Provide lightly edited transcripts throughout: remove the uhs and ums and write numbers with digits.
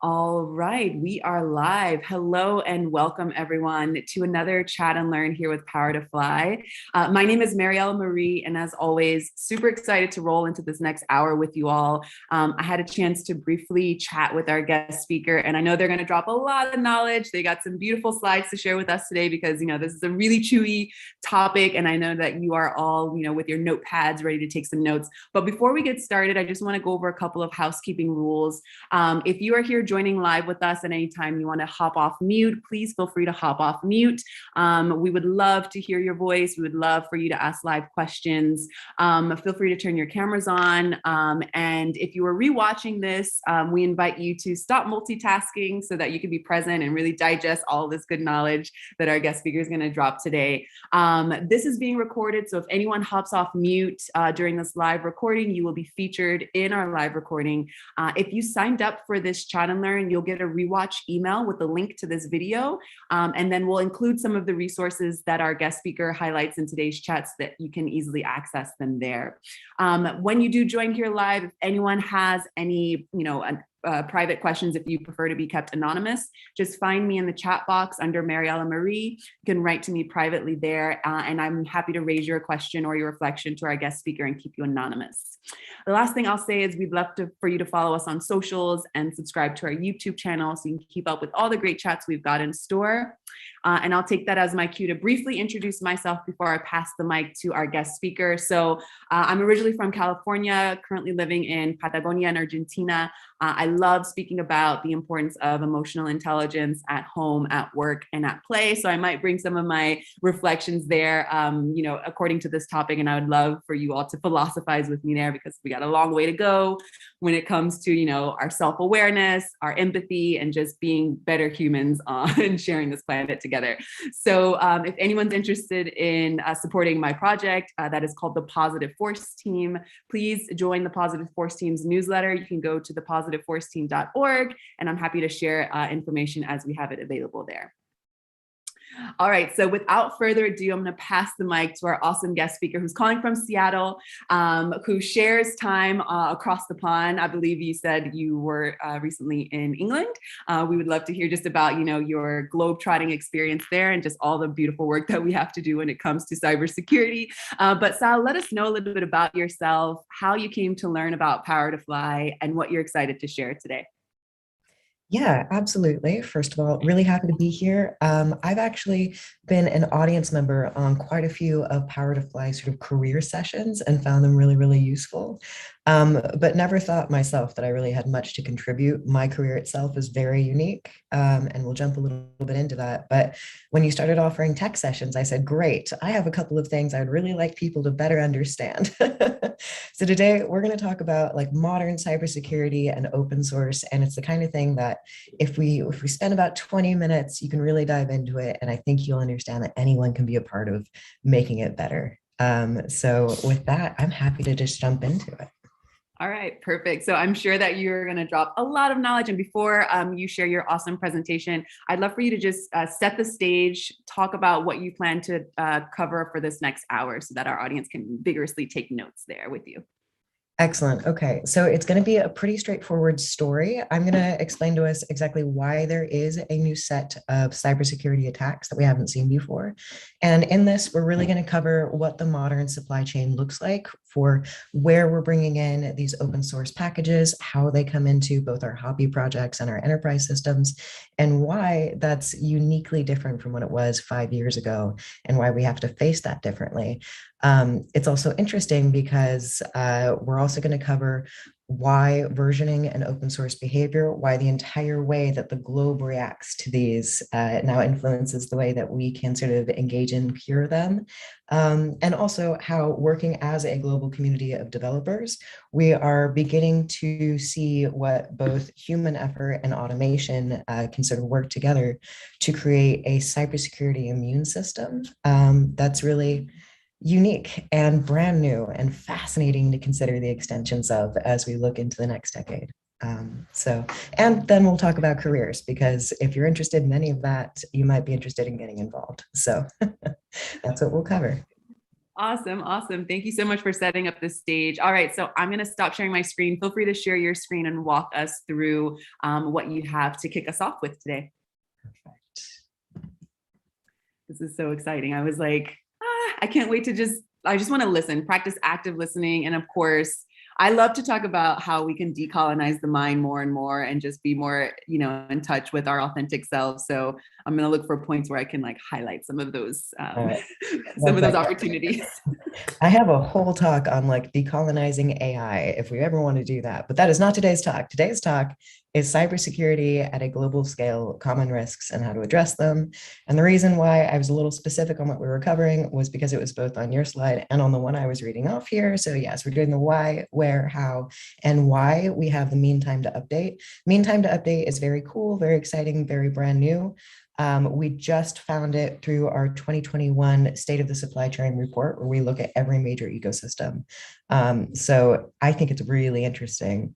All right, we are live. Hello and welcome everyone to another Chat and Learn here with Power to Fly. My name is Mariella Marie, and as always, super excited to roll into this next hour with you all. I had a chance to briefly chat with our guest speaker, and I know they're going to drop a lot of knowledge. They got some beautiful slides to share with us today because, this is a really chewy topic, and I know that you are all, with your notepads ready to take some notes. But before we get started, I just want to go over a couple of housekeeping rules. If you are here joining live with us at any time, you want to hop off mute, please feel free to hop off mute. We would love to hear your voice. We would love for you to ask live questions. Feel free to turn your cameras on. And if you are rewatching this, we invite you to stop multitasking so that you can be present and really digest all this good knowledge that our guest speaker is going to drop today. This is being recorded, so if anyone hops off mute during this live recording, you will be featured in our live recording. If you signed up for this Chat and Learn, you'll get a rewatch email with the link to this video. And then we'll include some of the resources that our guest speaker highlights in today's chat so that you can easily access them there. When you do join here live, if anyone has any, private questions, if you prefer to be kept anonymous, just find me in the chat box under Mariella Marie. You can write to me privately there, and I'm happy to raise your question or your reflection to our guest speaker and keep you anonymous. The last thing I'll say is we'd love for you to follow us on socials and subscribe to our YouTube channel so you can keep up with all the great chats we've got in store. And I'll take that as my cue to briefly introduce myself before I pass the mic to our guest speaker. So I'm originally from California, currently living in Patagonia in Argentina. I love speaking about the importance of emotional intelligence at home, at work, and at play. So I might bring some of my reflections there, according to this topic. And I would love for you all to philosophize with me there because we got a long way to go when it comes to, our self-awareness, our empathy, and just being better humans and sharing this planet together. So if anyone's interested in supporting my project that is called the Positive Force Team, please join the Positive Force Team's newsletter. You can go to thepositiveforceteam.org, and I'm happy to share information as we have it available there. All right, so without further ado, I'm going to pass the mic to our awesome guest speaker who's calling from Seattle, who shares time across the pond. I believe you said you were recently in England. We would love to hear just about, your globe-trotting experience there and just all the beautiful work that we have to do when it comes to cybersecurity. But Sal, let us know a little bit about yourself, how you came to learn about Power to Fly, and what you're excited to share today. Yeah, absolutely. First of all, really happy to be here. I've actually been an audience member on quite a few of Power to Fly sort of career sessions and found them really, really useful. But never thought myself that I really had much to contribute. My career itself is very unique, and we'll jump a little bit into that. But when you started offering tech sessions, I said, great, I have a couple of things I'd really like people to better understand. So today we're going to talk about like modern cybersecurity and open source. And it's the kind of thing that if we spend about 20 minutes, you can really dive into it. And I think you'll understand that anyone can be a part of making it better. So with that, I'm happy to just jump into it. All right, perfect. So I'm sure that you're going to drop a lot of knowledge. And before you share your awesome presentation, I'd love for you to just set the stage, talk about what you plan to cover for this next hour so that our audience can vigorously take notes there with you. Excellent. Okay, so it's going to be a pretty straightforward story. I'm going to explain to us exactly why there is a new set of cybersecurity attacks that we haven't seen before. And in this, we're really going to cover what the modern supply chain looks like for where we're bringing in these open source packages, how they come into both our hobby projects and our enterprise systems, and why that's uniquely different from what it was 5 years ago, and why we have to face that differently. It's also interesting because we're also going to cover why versioning and open source behavior, why the entire way that the globe reacts to these now influences the way that we can sort of engage and cure them. And also how working as a global community of developers, we are beginning to see what both human effort and automation can sort of work together to create a cybersecurity immune system that's really unique and brand new and fascinating to consider the extensions of as we look into the next decade. And then we'll talk about careers, because if you're interested in any of that, you might be interested in getting involved. So that's what we'll cover. Awesome, awesome. Thank you so much for setting up the stage. All right, so I'm going to stop sharing my screen. Feel free to share your screen and walk us through what you have to kick us off with today. This is so exciting. I was like, I can't wait to I just want to listen, practice active listening. And of course, I love to talk about how we can decolonize the mind more and more and just be more, in touch with our authentic selves. So I'm going to look for points where I can like highlight some of those, some of those opportunities. I have a whole talk on like decolonizing AI if we ever want to do that, but that is not today's talk. Today's talk is cybersecurity at a global scale, common risks and how to address them. And the reason why I was a little specific on what we were covering was because it was both on your slide and on the one I was reading off here. So yes, we're doing the why, where, how, and why. We have the mean time to update. Mean time to update is very cool, very exciting, very brand new. We just found it through our 2021 State of the Supply Chain report, where we look at every major ecosystem. So I think it's really interesting.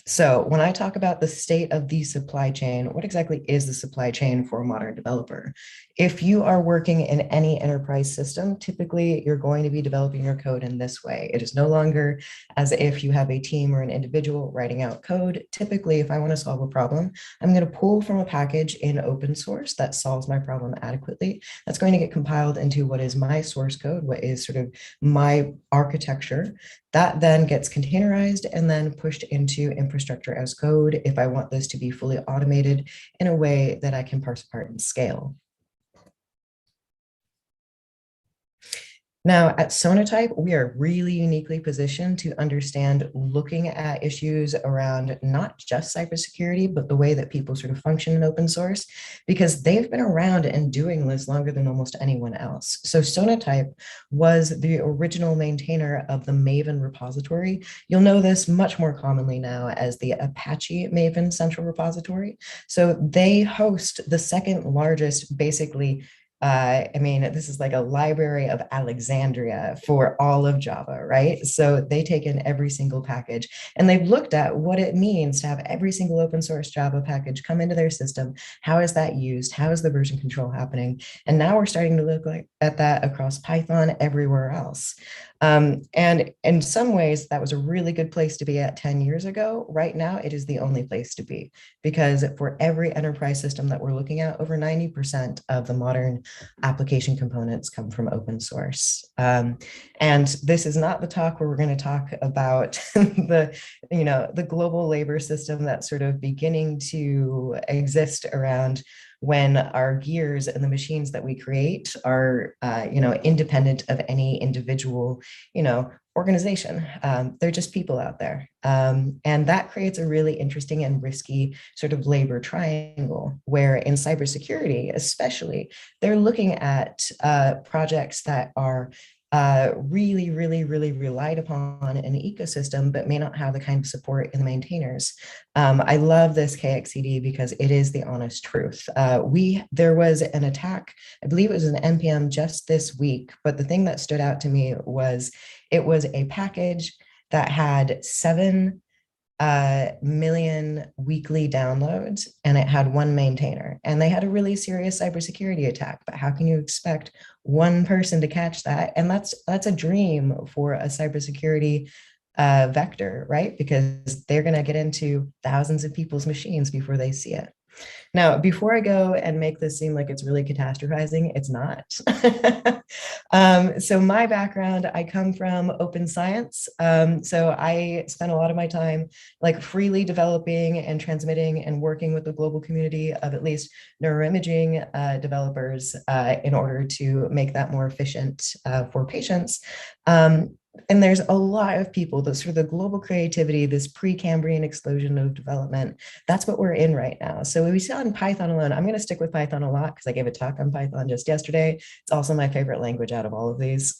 So when I talk about the state of the supply chain, what exactly is the supply chain for a modern developer? If you are working in any enterprise system, typically you're going to be developing your code in this way. It is no longer as if you have a team or an individual writing out code. Typically, if I want to solve a problem, I'm going to pull from a package in open source that solves my problem adequately. That's going to get compiled into what is my source code, what is sort of my architecture. That then gets containerized and then pushed into infrastructure as code if I want this to be fully automated in a way that I can parse apart and scale. Now, at Sonotype, we are really uniquely positioned to understand looking at issues around not just cybersecurity, but the way that people sort of function in open source, because they've been around and doing this longer than almost anyone else. So Sonotype was the original maintainer of the Maven repository. You'll know this much more commonly now as the Apache Maven Central Repository. So they host the second largest, basically, this is like a library of Alexandria for all of Java, right? So they take in every single package and they've looked at what it means to have every single open source Java package come into their system. How is that used? How is the version control happening? And now we're starting to look at that across Python everywhere else. And in some ways, that was a really good place to be at 10 years ago. Right now, it is the only place to be, because for every enterprise system that we're looking at, over 90% of the modern application components come from open source. And this is not the talk where we're going to talk about the global labor system that's sort of beginning to exist around when our gears and the machines that we create are, independent of any individual, organization. They're just people out there. And that creates a really interesting and risky sort of labor triangle, where in cybersecurity, especially, they're looking at projects that are really, really, really relied upon an ecosystem, but may not have the kind of support in the maintainers. I love this KXCD because it is the honest truth. There was an attack, I believe it was an NPM just this week, but the thing that stood out to me was it was a package that had 7 million weekly downloads, and it had one maintainer, and they had a really serious cybersecurity attack. But how can you expect one person to catch that? And that's a dream for a cybersecurity vector, right? Because they're going to get into thousands of people's machines before they see it. Now, before I go and make this seem like it's really catastrophizing, it's not. So my background, I come from open science. So I spent a lot of my time like freely developing and transmitting and working with the global community of at least neuroimaging developers in order to make that more efficient for patients. And there's a lot of people, the sort of the global creativity, this pre-Cambrian explosion of development, that's what we're in right now. So we saw in Python alone, I'm going to stick with Python a lot because I gave a talk on Python just yesterday. It's also my favorite language out of all of these.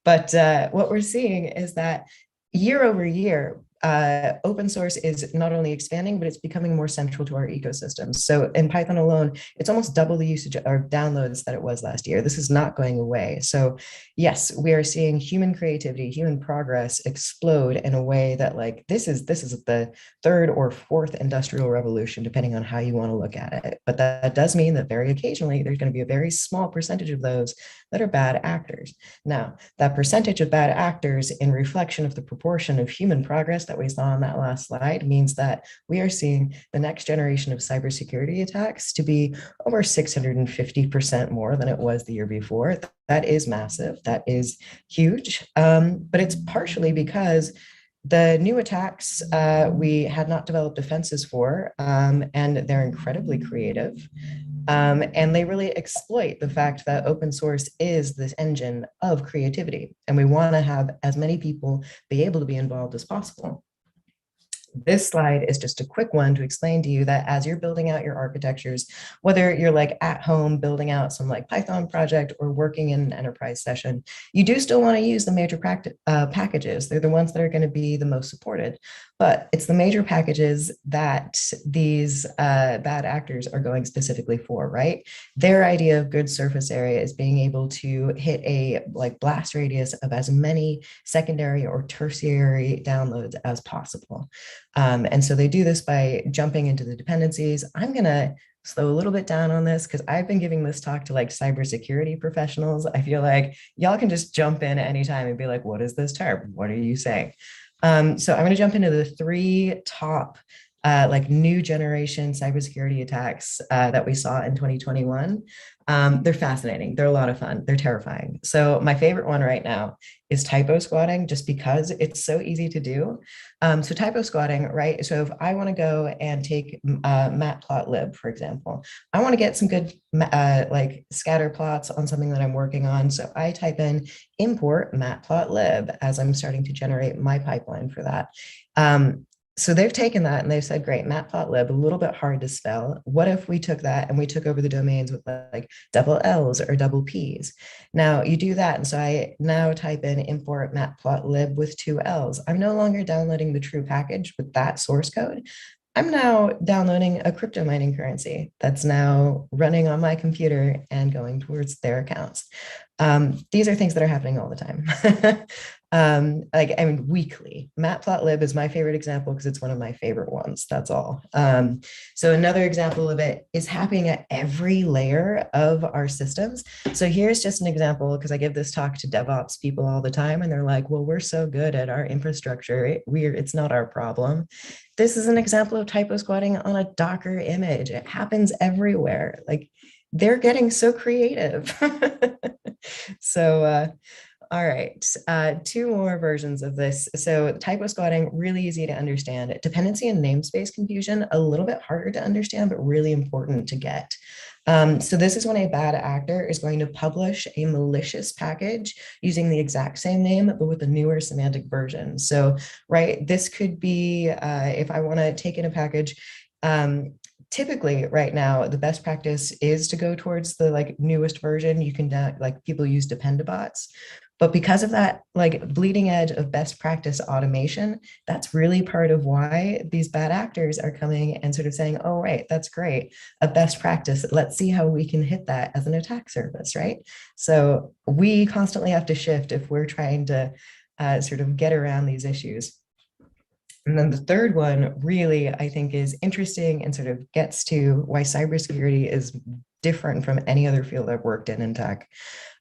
But what we're seeing is that year over year, open source is not only expanding, but it's becoming more central to our ecosystems. So in Python alone, it's almost double the usage or downloads that it was last year. This is not going away. So yes, we are seeing human creativity, human progress explode in a way that like this is the third or fourth industrial revolution, depending on how you want to look at it. But that does mean that very occasionally there's going to be a very small percentage of those that are bad actors. Now, that percentage of bad actors in reflection of the proportion of human progress that we saw on that last slide means that we are seeing the next generation of cybersecurity attacks to be over 650% more than it was the year before. That is massive. That is huge. But it's partially because the new attacks we had not developed defenses for, and they're incredibly creative. And they really exploit the fact that open source is this engine of creativity. And we want to have as many people be able to be involved as possible. This slide is just a quick one to explain to you that as you're building out your architectures, whether you're like at home building out some like Python project or working in an enterprise session, you do still want to use the major packages. They're the ones that are going to be the most supported, but it's the major packages that these bad actors are going specifically for, right? Their idea of good surface area is being able to hit a like blast radius of as many secondary or tertiary downloads as possible. And so they do this by jumping into the dependencies. I'm going to slow a little bit down on this because I've been giving this talk to like cybersecurity professionals. I feel like y'all can just jump in at any time and be like, what is this term? What are you saying? So I'm going to jump into the three top like new generation cybersecurity attacks that we saw in 2021. They're fascinating. They're a lot of fun. They're terrifying. So my favorite one right now is typo squatting, just because it's so easy to do. So typo squatting, right? So if I want to go and take matplotlib, for example, I want to get some good like scatter plots on something that I'm working on. So I type in import matplotlib as I'm starting to generate my pipeline for that. So they've taken that and they've said, great, matplotlib, a little bit hard to spell. What if we took that and we took over the domains with like double L's or double P's? Now you do that. And so I now type in import matplotlib with two L's. I'm no longer downloading the true package with that source code. I'm now downloading a crypto mining currency that's now running on my computer and going towards their accounts. These are things that are happening all the time. Like, I mean, weekly. Matplotlib is my favorite example because it's one of my favorite ones. That's all. So another example of it is happening at every layer of our systems. So here's just an example, because I give this talk to DevOps people all the time, and they're like, well, we're so good at our infrastructure. It's not our problem. This is an example of typo squatting on a Docker image. It happens everywhere. Like, they're getting so creative. So, all right, two more versions of this. So typo squatting, really easy to understand. Dependency and namespace confusion, a little bit harder to understand, but really important to get. So this is when a bad actor is going to publish a malicious package using the exact same name, but with a newer semantic version. So, right, this could be if I want to take in a package, typically right now, the best practice is to go towards the like newest version. You can like people use dependabots. But because of that, like bleeding edge of best practice automation, that's really part of why these bad actors are coming and sort of saying, oh, right, that's great. A best practice. Let's see how we can hit that as an attack surface, right? So we constantly have to shift if we're trying to sort of get around these issues. And then the third one really, I think, is interesting and sort of gets to why cybersecurity is different from any other field I've worked in tech.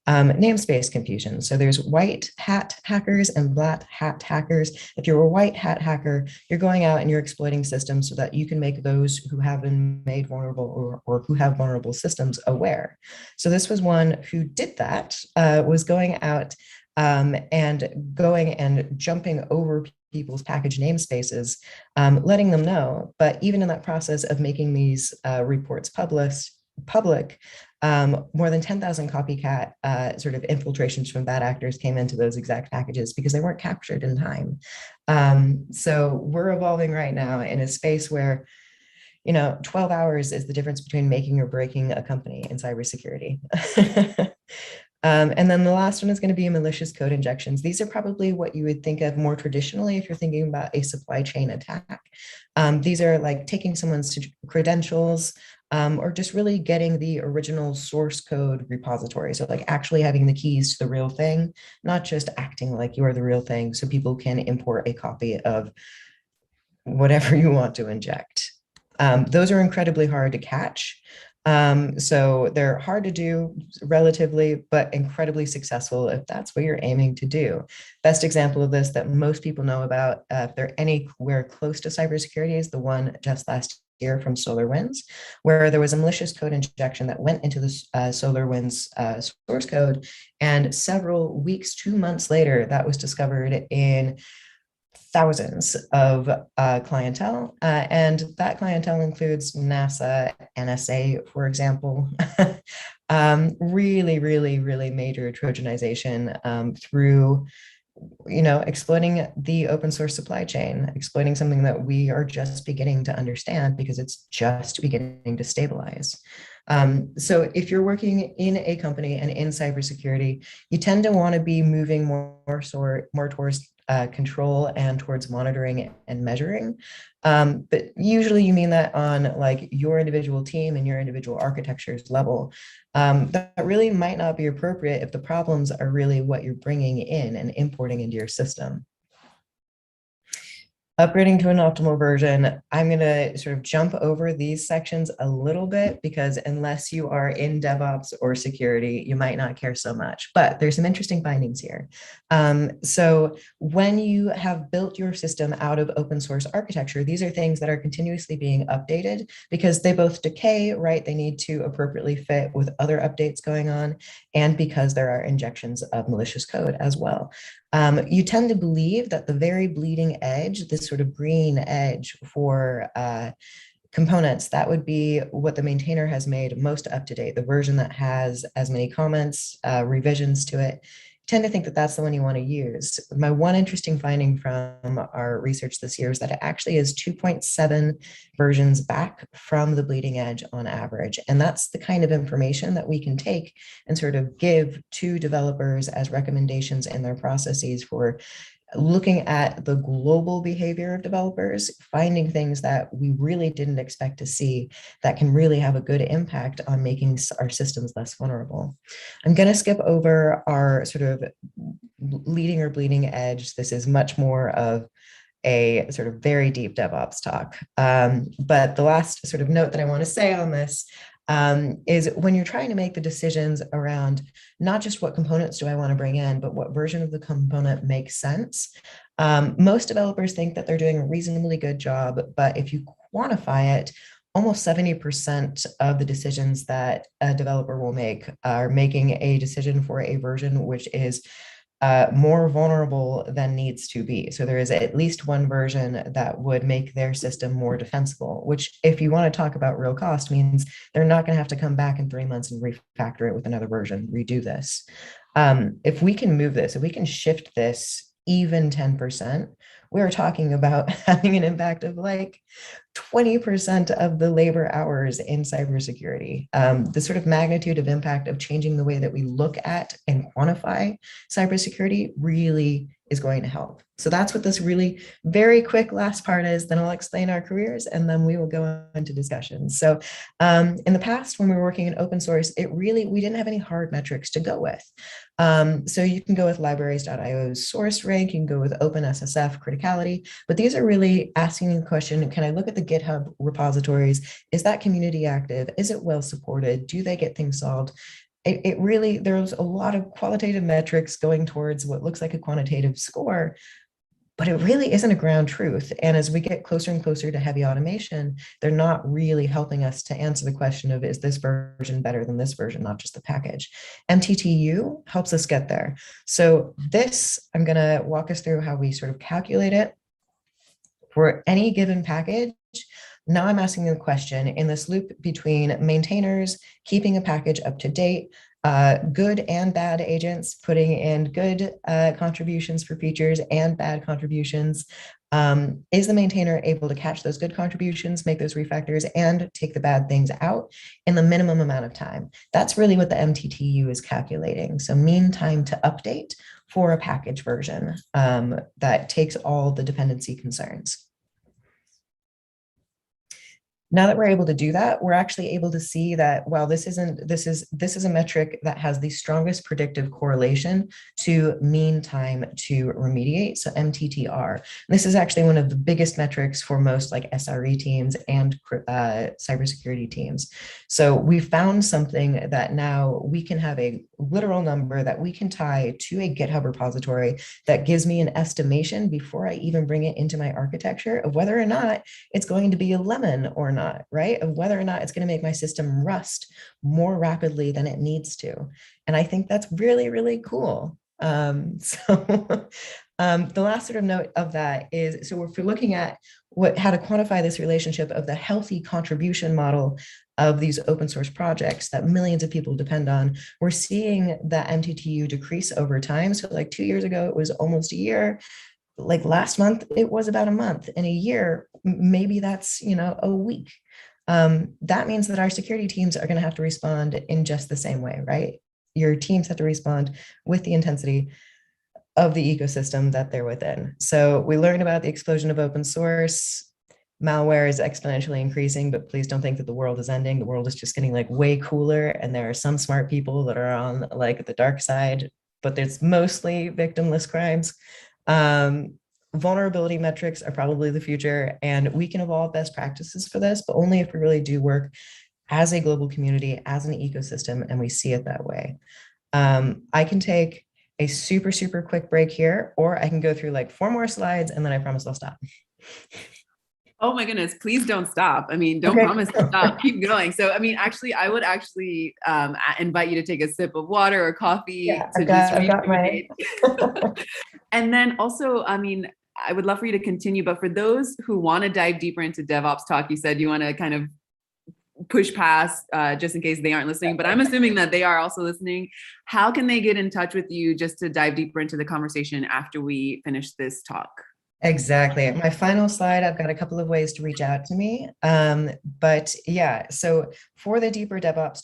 Namespace confusion. So there's white hat hackers and black hat hackers. If you're a white hat hacker, you're going out and you're exploiting systems so that you can make those who have been made vulnerable or who have vulnerable systems aware. So this was one who did that, was going out and going and jumping over people's package namespaces, letting them know. But even in that process of making these reports public, more than 10,000 copycat sort of infiltrations from bad actors came into those exact packages because they weren't captured in time. So we're evolving right now in a space where 12 hours is the difference between making or breaking a company in cybersecurity. And then the last one is going to be malicious code injections. These are probably what you would think of more traditionally if you're thinking about a supply chain attack. These are like taking someone's credentials, or just really getting the original source code repository. So like actually having the keys to the real thing, not just acting like you are the real thing so people can import a copy of whatever you want to inject. Those are incredibly hard to catch. So they're hard to do relatively, but incredibly successful if that's what you're aiming to do. Best example of this that most people know about, if they're anywhere close to cybersecurity, is the one just last year from SolarWinds, where there was a malicious code injection that went into the SolarWinds source code. And several weeks, 2 months later, that was discovered in thousands of clientele. And that clientele includes NASA, NSA, for example. Really, really, really major Trojanization through exploiting the open source supply chain, exploiting something that we are just beginning to understand because it's just beginning to stabilize. So if you're working in a company and in cybersecurity, you tend to want to be moving more towards control and towards monitoring and measuring. But usually you mean that on like your individual team and your individual architecture's level. That really might not be appropriate if the problems are really what you're bringing in and importing into your system. Upgrading to an optimal version, I'm going to sort of jump over these sections a little bit because unless you are in DevOps or security, you might not care so much. But there's some interesting findings here. So when you have built your system out of open source architecture, these are things that are continuously being updated because they both decay, right? They need to appropriately fit with other updates going on, and because there are injections of malicious code as well. You tend to believe that the very bleeding edge, this sort of green edge for components, that would be what the maintainer has made most up to date, the version that has as many comments, revisions to it. Tend to think that that's the one you want to use. My one interesting finding from our research this year is that it actually is 2.7 versions back from the bleeding edge on average. And that's the kind of information that we can take and sort of give to developers as recommendations in their processes for looking at the global behavior of developers, finding things that we really didn't expect to see that can really have a good impact on making our systems less vulnerable. I'm going to skip over our sort of leading or bleeding edge. This is much more of a sort of very deep DevOps talk. But the last sort of note that I want to say on this is when you're trying to make the decisions around not just what components do I want to bring in, but what version of the component makes sense. Most developers think that they're doing a reasonably good job, but if you quantify it, almost 70% of the decisions that a developer will make are making a decision for a version which is more vulnerable than needs to be. So there is at least one version that would make their system more defensible, which if you want to talk about real cost means they're not going to have to come back in 3 months and refactor it with another version, redo this. If we can move this, if we can shift this even 10%, we're talking about having an impact of like 20% of the labor hours in cybersecurity. The sort of magnitude of impact of changing the way that we look at and quantify cybersecurity really is going to help. So that's what this really very quick last part is. Then I'll explain our careers and then we will go into discussions. So in the past, when we were working in open source, we didn't have any hard metrics to go with. So you can go with libraries.io's source rank, you can go with OpenSSF criticality, but these are really asking the question, can I look at the GitHub repositories? Is that community active? Is it well supported? Do they get things solved? It really, there's a lot of qualitative metrics going towards what looks like a quantitative score, but it really isn't a ground truth. And as we get closer and closer to heavy automation, they're not really helping us to answer the question of, is this version better than this version, not just the package? MTTU helps us get there. So this, I'm going to walk us through how we sort of calculate it for any given package. Now I'm asking the question in this loop between maintainers, keeping a package up to date, good and bad agents, putting in good contributions for features and bad contributions. Is the maintainer able to catch those good contributions, make those refactors, and take the bad things out in the minimum amount of time? That's really what the MTTU is calculating. So mean time to update for a package version that takes all the dependency concerns. Now that we're able to do that, we're actually able to see that while this is a metric that has the strongest predictive correlation to mean time to remediate, so MTTR. This is actually one of the biggest metrics for most like SRE teams and cybersecurity teams. So we found something that now we can have a literal number that we can tie to a GitHub repository that gives me an estimation before I even bring it into my architecture of whether or not it's going to be a lemon or not, right? Of whether or not it's going to make my system rust more rapidly than it needs to. And I think that's really, really cool. The last sort of note of that is, so if we're looking at how to quantify this relationship of the healthy contribution model of these open source projects that millions of people depend on, we're seeing that MTTU decrease over time. So like 2 years ago, it was almost a year. Like last month, it was about a month. In a year, maybe that's, a week. That means that our security teams are going to have to respond in just the same way, right? Your teams have to respond with the intensity of the ecosystem that they're within. So we learned about the explosion of open source. Malware is exponentially increasing, but please don't think that the world is ending. The world is just getting like way cooler. And there are some smart people that are on like the dark side, but there's mostly victimless crimes. Vulnerability metrics are probably the future, and we can evolve best practices for this, but only if we really do work as a global community, as an ecosystem, and we see it that way. I can take a super, super quick break here, or I can go through like 4 more slides and then I promise I'll stop. Oh my goodness, please don't stop. I mean, don't Okay. promise to stop, keep going. So, I mean, actually, I would actually invite you to take a sip of water or coffee Yeah, to I've got my. And then also, I mean, I would love for you to continue, but for those who want to dive deeper into DevOps talk, you said you want to kind of push past just in case they aren't listening, but I'm assuming that they are also listening. How can they get in touch with you just to dive deeper into the conversation after we finish this talk? Exactly. My final slide, I've got a couple of ways to reach out to me. But yeah, so for the deeper DevOps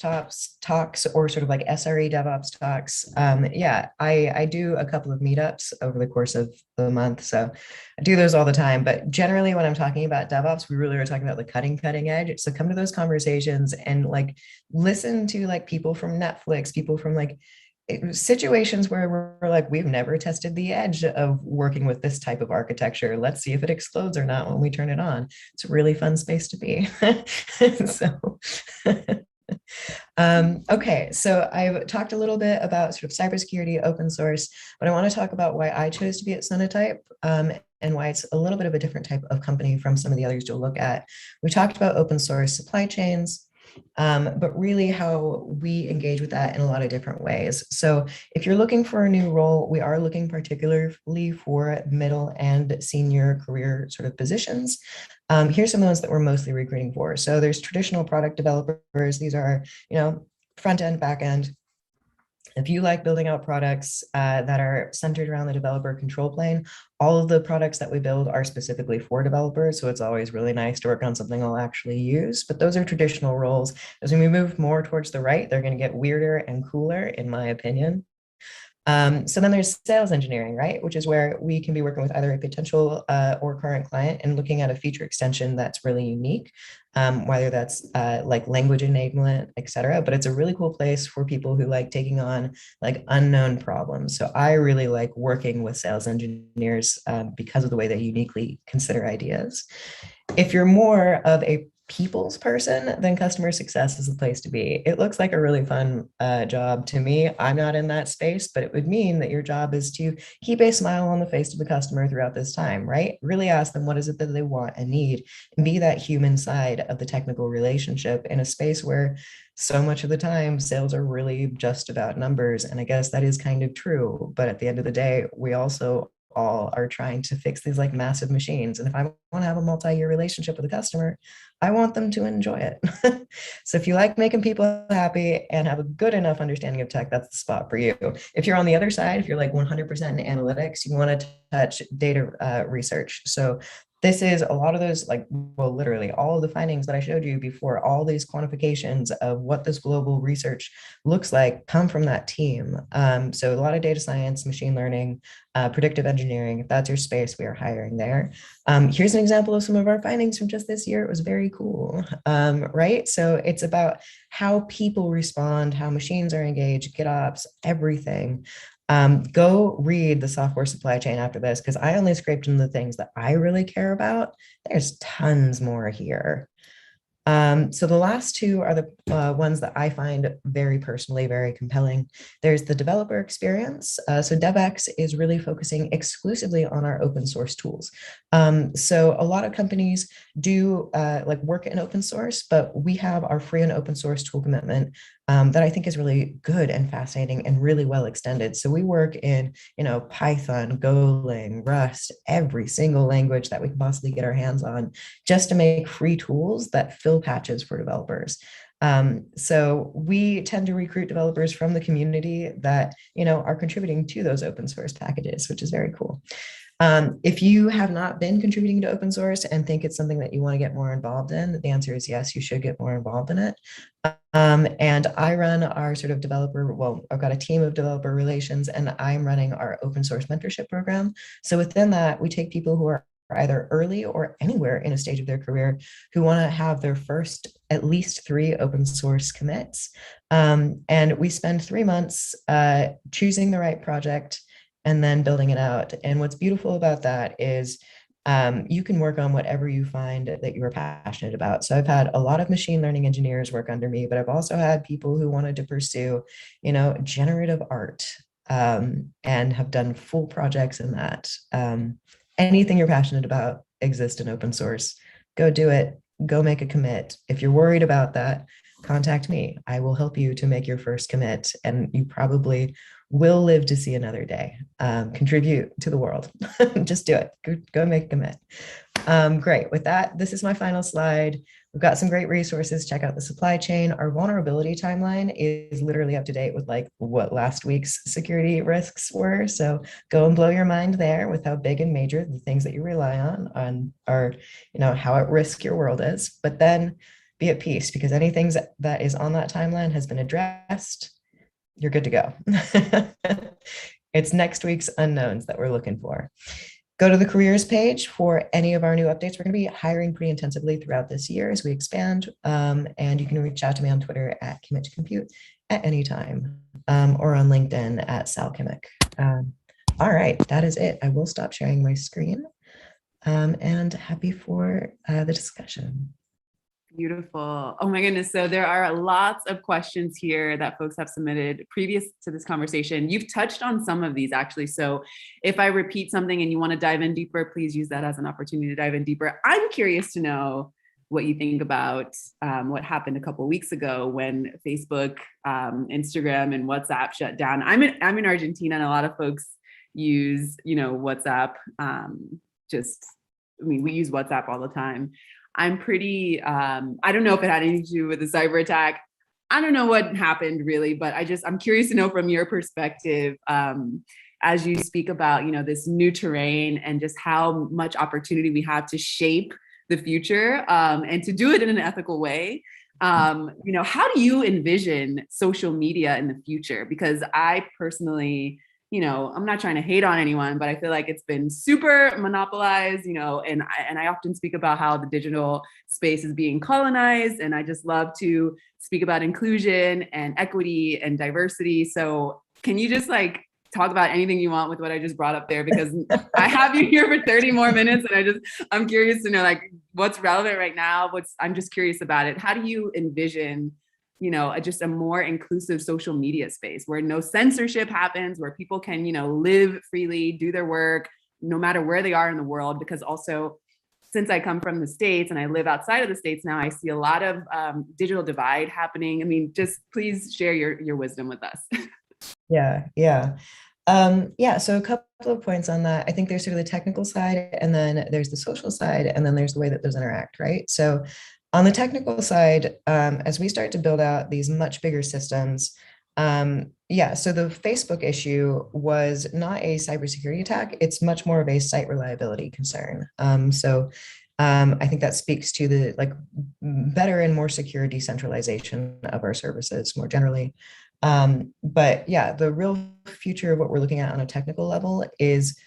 talks or sort of like SRE DevOps talks, yeah, I do a couple of meetups over the course of the month. So I do those all the time. But generally when I'm talking about DevOps, we really are talking about the cutting edge. So come to those conversations and like listen to like people from Netflix, people from like situations where we're like, we've never tested the edge of working with this type of architecture. Let's see if it explodes or not when we turn it on. It's a really fun space to be. So, okay, so I've talked a little bit about sort of cybersecurity, open source, but I want to talk about why I chose to be at Sonotype. And why it's a little bit of a different type of company from some of the others you'll look at. We talked about open source supply chains, but really how we engage with that in a lot of different ways. So if you're looking for a new role, we are looking particularly for middle and senior career sort of positions. Here's some of those that we're mostly recruiting for. So there's traditional product developers. These are, front end, back end. If you like building out products that are centered around the developer control plane, all of the products that we build are specifically for developers. So it's always really nice to work on something I'll actually use. But those are traditional roles. As we move more towards the right, they're going to get weirder and cooler, in my opinion. So then there's sales engineering, right? Which is where we can be working with either a potential or current client and looking at a feature extension that's really unique, whether that's like language enablement, et cetera. But it's a really cool place for people who like taking on like unknown problems. So I really like working with sales engineers because of the way they uniquely consider ideas. If you're more of a people's person, then customer success is the place to be. It looks like a really fun job to me. I'm not in that space, but it would mean that your job is to keep a smile on the face of the customer throughout this time, right? Really ask them what is it that they want and need, and be that human side of the technical relationship in a space where so much of the time sales are really just about numbers. And I guess that is kind of true. But at the end of the day, we also all are trying to fix these like massive machines. And if I want to have a multi-year relationship with a customer, I want them to enjoy it. So if you like making people happy and have a good enough understanding of tech, that's the spot for you. If you're on the other side, if you're like 100% in analytics, you want to touch data research. So this is a lot of those, like, well, literally all of the findings that I showed you before, all these quantifications of what this global research looks like come from that team. So a lot of data science, machine learning, predictive engineering. If that's your space, we are hiring there. Here's an example of some of our findings from just this year. It was very cool, right? So it's about how people respond, how machines are engaged, GitOps, everything. Go read the software supply chain after this, because I only scraped in the things that I really care about. There's tons more here. So the last two are the ones that I find very personally very compelling. There's the developer experience. So DevX is really focusing exclusively on our open source tools. So a lot of companies do like work in open source, but we have our free and open source tool commitment that I think is really good and fascinating and really well extended. So we work in, Python, Golang, Rust, every single language that we can possibly get our hands on, just to make free tools that fill patches for developers. So we tend to recruit developers from the community that, are contributing to those open source packages, which is very cool. If you have not been contributing to open source and think it's something that you want to get more involved in, the answer is yes, you should get more involved in it. And I run our sort of I've got a team of developer relations, and I'm running our open source mentorship program. So within that, we take people who are either early or anywhere in a stage of their career who want to have their first at least 3 open source commits. And we spend 3 months choosing the right project and then building it out. And what's beautiful about that is you can work on whatever you find that you are passionate about. So I've had a lot of machine learning engineers work under me, but I've also had people who wanted to pursue, generative art, and have done full projects in that. Anything you're passionate about exists in open source. Go do it. Go make a commit. If you're worried about that, contact me. I will help you to make your first commit, and you probably will live to see another day. Contribute to the world. Just do it. Go make a commit. Great. With that, this is my final slide. We've got some great resources. Check out the supply chain. Our vulnerability timeline is literally up to date with like what last week's security risks were. So go and blow your mind there with how big and major the things that you rely on are, how at risk your world is. But then be at peace, because anything that is on that timeline has been addressed. You're good to go. It's next week's unknowns that we're looking for. Go to the careers page for any of our new updates. We're going to be hiring pretty intensively throughout this year as we expand. And you can reach out to me on Twitter at Commit to Compute at any time, or on LinkedIn at salchemic. All right, that is it. I will stop sharing my screen, and happy for the discussion. Beautiful. Oh my goodness. So there are lots of questions here that folks have submitted previous to this conversation. You've touched on some of these actually. So if I repeat something and you want to dive in deeper, please use that as an opportunity to dive in deeper. I'm curious to know what you think about what happened a couple of weeks ago when Facebook, Instagram, and WhatsApp shut down. I'm in Argentina, and a lot of folks use, WhatsApp. We use WhatsApp all the time. I'm pretty, I don't know if it had anything to do with the cyber attack. I don't know what happened really, but I'm curious to know from your perspective, as you speak about, this new terrain and just how much opportunity we have to shape the future, and to do it in an ethical way. How do you envision social media in the future? Because I personally, I'm not trying to hate on anyone, but I feel like it's been super monopolized, and I often speak about how the digital space is being colonized, and I just love to speak about inclusion and equity and diversity. So can you just talk about anything you want with what I just brought up there? Because I have you here for 30 more minutes, and I'm curious to know what's relevant right now. I'm just curious about it. How do you envision just a more inclusive social media space where no censorship happens, where people can, live freely, do their work, no matter where they are in the world? Because also, since I come from the States and I live outside of the States now, I see a lot of digital divide happening. I mean, just please share your wisdom with us. Yeah. So a couple of points on that. I think there's sort of the technical side, and then there's the social side, and then there's the way that those interact, right? So On the technical side, as we start to build out these much bigger systems, yeah, so the Facebook issue was not a cybersecurity attack. It's much more of a site reliability concern. I think that speaks to the like better and more secure decentralization of our services more generally. But yeah, the real future of what we're looking at on a technical level is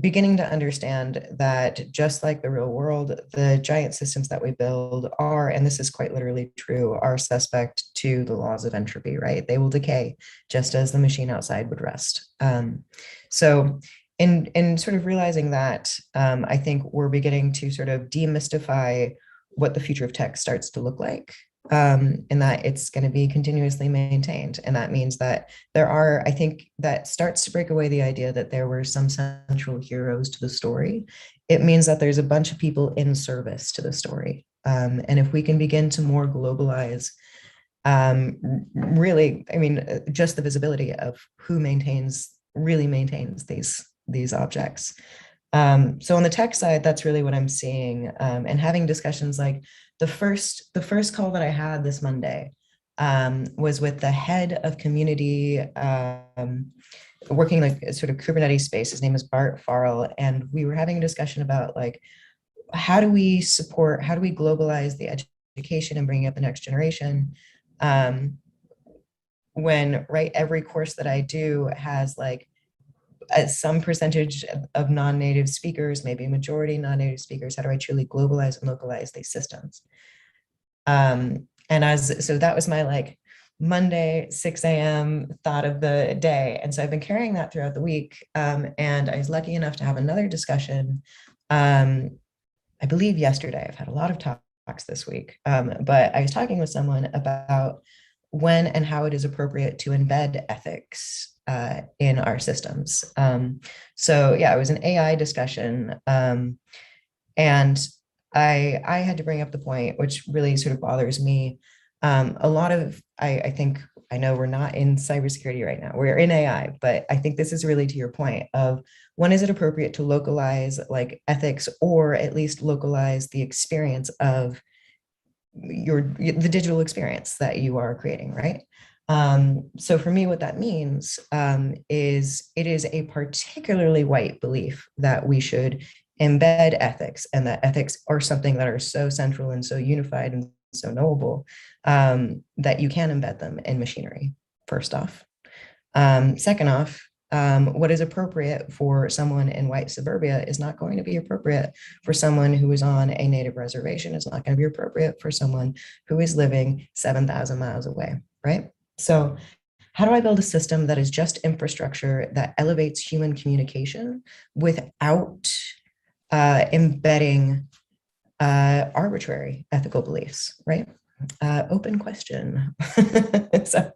beginning to understand that just like the real world, the giant systems that we build are, and this is quite literally true, are suspect to the laws of entropy, right? They will decay just as the machine outside would rest. So in sort of realizing that, I think we're beginning to sort of demystify what the future of tech starts to look like. And that it's going to be continuously maintained. And that means that there are, I think that starts to break away the idea that there were some central heroes to the story. It means that there's a bunch of people in service to the story. And if we can begin to more globalize, really, I mean, just the visibility of who really maintains these objects. So on the tech side, that's really what I'm seeing, and having discussions like the first call that I had this Monday was with the head of community, working like a sort of Kubernetes space. His name is Bart Farrell, and we were having a discussion about like how do we globalize the education and bring up the next generation, when right every course that I do has like some percentage of non-native speakers, maybe a majority non-native speakers. How do I truly globalize and localize these systems? So that was my like Monday 6 a.m. thought of the day, and so I've been carrying that throughout the week. And I was lucky enough to have another discussion. I believe yesterday. I've had a lot of talks this week, but I was talking with someone about when and how it is appropriate to embed ethics in our systems. So yeah, it was an AI discussion, and I had to bring up the point, which really sort of bothers me. A lot of I think I know we're not in cybersecurity right now. We're in AI, but I think this is really to your point of when is it appropriate to localize like ethics, or at least localize the experience of the digital experience that you are creating, right? So for me, what that means is it is a particularly white belief that we should embed ethics, and that ethics are something that are so central and so unified and so knowable, that you can embed them in machinery, first off. Second off, what is appropriate for someone in white suburbia is not going to be appropriate for someone who is on a native reservation. It's not going to be appropriate for someone who is living 7,000 miles away, right? So how do I build a system that is just infrastructure that elevates human communication without embedding arbitrary ethical beliefs, right? Open question. So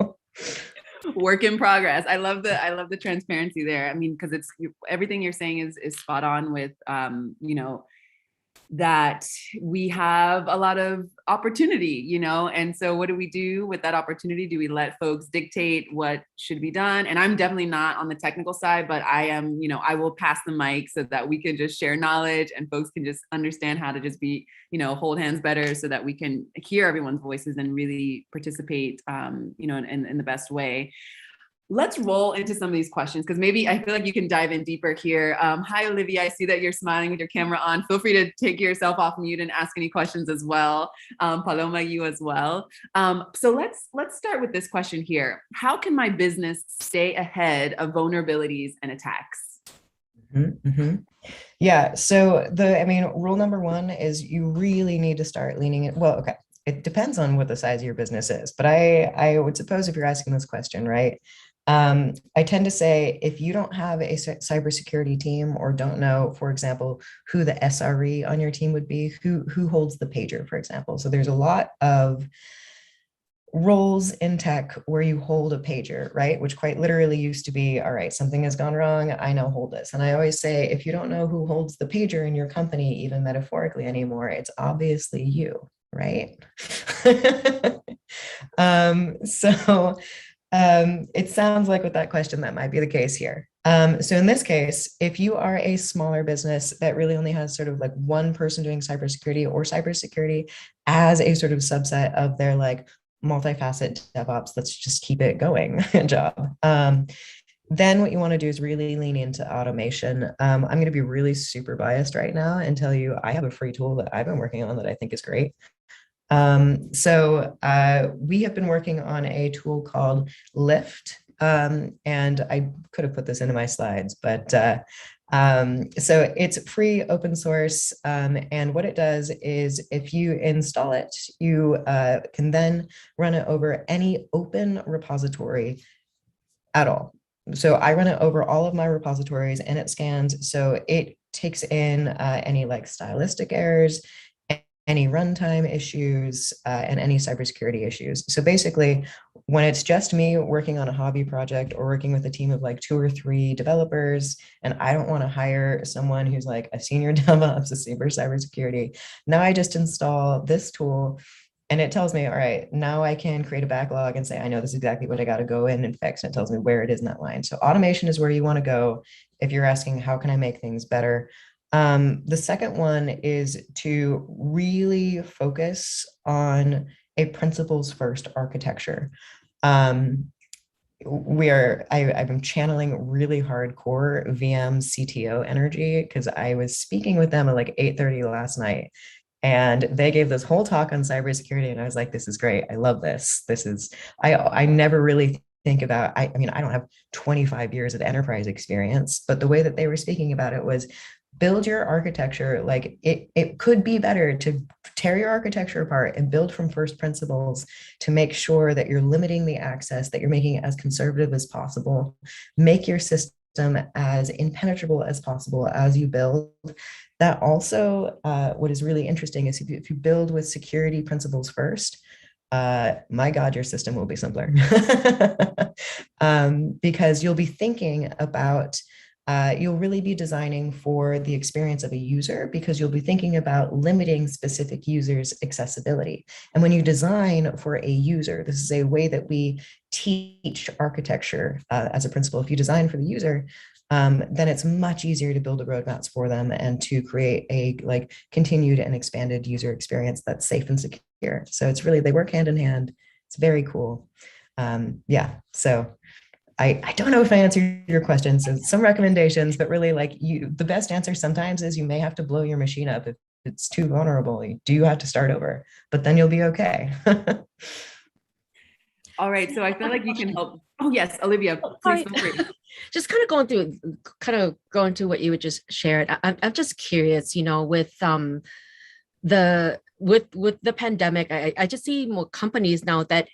Work in progress. I love the transparency there. I mean, because everything you're saying is spot on with that we have a lot of opportunity, and so what do we do with that opportunity? Do we let folks dictate what should be done? And I'm definitely not on the technical side, but I am, I will pass the mic so that we can just share knowledge and folks can just understand how to just be, hold hands better so that we can hear everyone's voices and really participate, in the best way. Let's roll into some of these questions because maybe I feel like you can dive in deeper here. Hi, Olivia. I see that you're smiling with your camera on. Feel free to take yourself off mute and ask any questions as well. Paloma, you as well. So let's start with this question here. How can my business stay ahead of vulnerabilities and attacks? Mm-hmm, mm-hmm. Yeah. So rule number one is you really need to start leaning in. Well, okay. It depends on what the size of your business is, but I would suppose if you're asking this question, right? I tend to say if you don't have a cybersecurity team or don't know, for example, who the SRE on your team would be, who holds the pager, for example. So there's a lot of roles in tech where you hold a pager, right? Which quite literally used to be, all right, something has gone wrong, I now hold this. And I always say, if you don't know who holds the pager in your company, even metaphorically anymore, it's obviously you, right? So it sounds like with that question, that might be the case here. So in this case, if you are a smaller business that really only has sort of like one person doing cybersecurity or cybersecurity as a sort of subset of their like multifaceted DevOps, let's just keep it going job. Then what you want to do is really lean into automation. I'm going to be really super biased right now and tell you I have a free tool that I've been working on that I think is great. We have been working on a tool called Lift. And I could have put this into my slides, but so it's free open source. And what it does is if you install it, you can then run it over any open repository at all. So I run it over all of my repositories and it scans. So it takes in any like stylistic errors, any runtime issues, and any cybersecurity issues. So basically, when it's just me working on a hobby project or working with a team of like 2 or 3 developers, and I don't want to hire someone who's like a senior DevOps, a cybersecurity, now I just install this tool and it tells me, all right, now I can create a backlog and say, I know this is exactly what I got to go in and fix. And it tells me where it is in that line. So automation is where you want to go if you're asking, how can I make things better? The second one is to really focus on a principles first architecture. I've been channeling really hardcore VM CTO energy because I was speaking with them at like 8:30 last night. And they gave this whole talk on cybersecurity. And I was like, this is great. I love this. I never really think about, I mean, I don't have 25 years of enterprise experience, but the way that they were speaking about it was build your architecture. Like it could be better to tear your architecture apart and build from first principles to make sure that you're limiting the access, that you're making it as conservative as possible, make your system as impenetrable as possible as you build. That also, what is really interesting is if you build with security principles first, my God, your system will be simpler. Because you'll be thinking about, you'll really be designing for the experience of a user because you'll be thinking about limiting specific users' accessibility. And when you design for a user, this is a way that we teach architecture as a principle. If you design for the user, then it's much easier to build the roadmaps for them and to create a like continued and expanded user experience that's safe and secure. So it's really, they work hand in hand. It's very cool. Yeah, so I don't know if I answered your question. So some recommendations, but really like the best answer sometimes is you may have to blow your machine up if it's too vulnerable. You do have to start over, but then you'll be okay. All right, so I feel like you can help. Oh yes, Olivia, please feel free. Just kind of going through what you would just shared. I'm just curious, with the pandemic, I just see more companies now that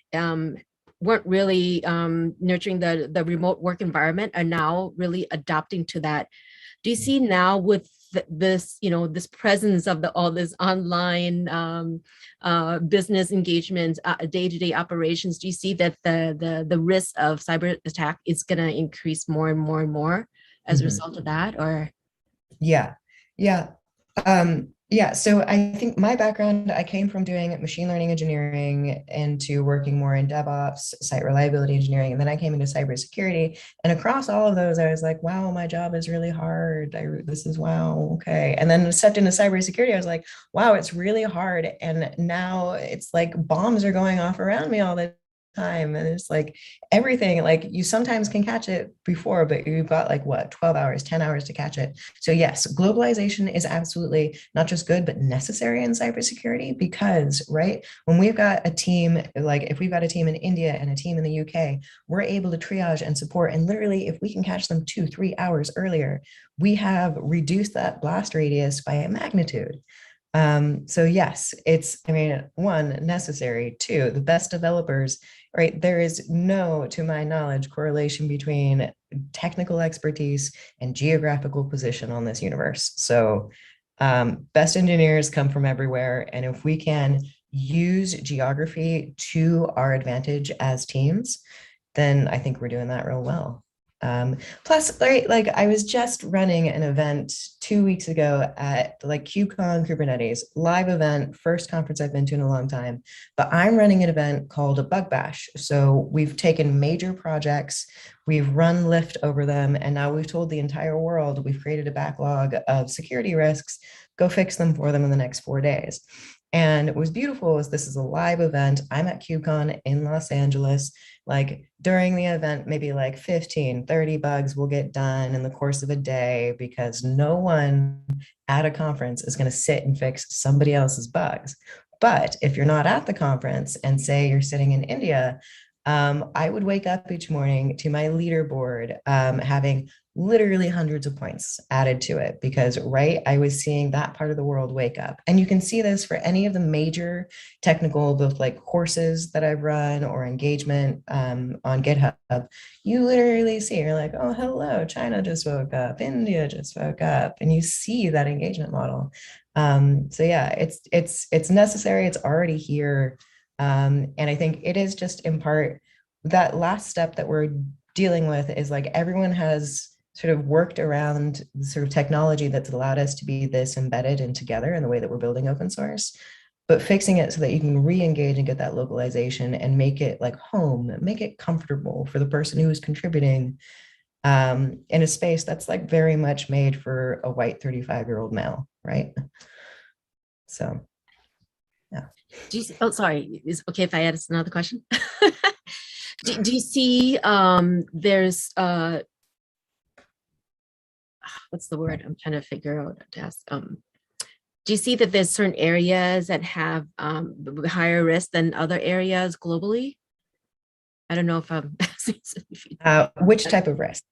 weren't really nurturing the remote work environment are now really adapting to that. Do you see now with this, this presence of all this online business engagements, day-to-day operations, do you see that the risk of cyber attack is going to increase more and more and more as a result of that? Or yeah, yeah. Yeah, so I think my background, I came from doing machine learning engineering into working more in DevOps, site reliability engineering, and then I came into cybersecurity. And across all of those, I was like, wow, my job is really hard. This is wow, okay. And then stepped into cybersecurity, I was like, wow, it's really hard. And now it's like bombs are going off around me all the time, and it's like everything, like you sometimes can catch it before, but you've got like what, 12 hours, 10 hours to catch it. So yes, globalization is absolutely not just good but necessary in cybersecurity, because right, when we've got a team, like if we've got a team in India and a team in the UK, we're able to triage and support, and literally if we can catch them 2-3 hours earlier, we have reduced that blast radius by a magnitude. So yes, it's, I mean, one, necessary. Two, the best developers, right? There is no, to my knowledge, correlation between technical expertise and geographical position on this universe. So best engineers come from everywhere. And if we can use geography to our advantage as teams, then I think we're doing that real well. Plus, right, like I was just running an event 2 weeks ago at like KubeCon Kubernetes, live event, first conference I've been to in a long time. But I'm running an event called a Bug Bash. So we've taken major projects, we've run Lyft over them, and now we've told the entire world we've created a backlog of security risks. Go fix them for them in the next 4 days. And what was beautiful is this is a live event. I'm at KubeCon in Los Angeles. Like during the event, maybe like 15, 30 bugs will get done in the course of a day because no one at a conference is going to sit and fix somebody else's bugs. But if you're not at the conference and say you're sitting in India, I would wake up each morning to my leaderboard having literally hundreds of points added to it because, right, I was seeing that part of the world wake up. And you can see this for any of the major technical, both like courses that I've run or engagement on GitHub. You literally see, you're like, oh, hello, China just woke up, India just woke up, and you see that engagement model. So yeah, it's necessary. It's already here. And I think it is just in part that last step that we're dealing with is like everyone has sort of worked around the sort of technology that's allowed us to be this embedded and together in the way that we're building open source, but fixing it so that you can re-engage and get that localization and make it like home, make it comfortable for the person who is contributing in a space that's like very much made for a white 35-year-old male, right? So, yeah. Oh, sorry. Is it okay if I add another question? do you see there's what's the word I'm trying to figure out to ask? Do you see that there's certain areas that have higher risk than other areas globally? I don't know if I'm which type of risk?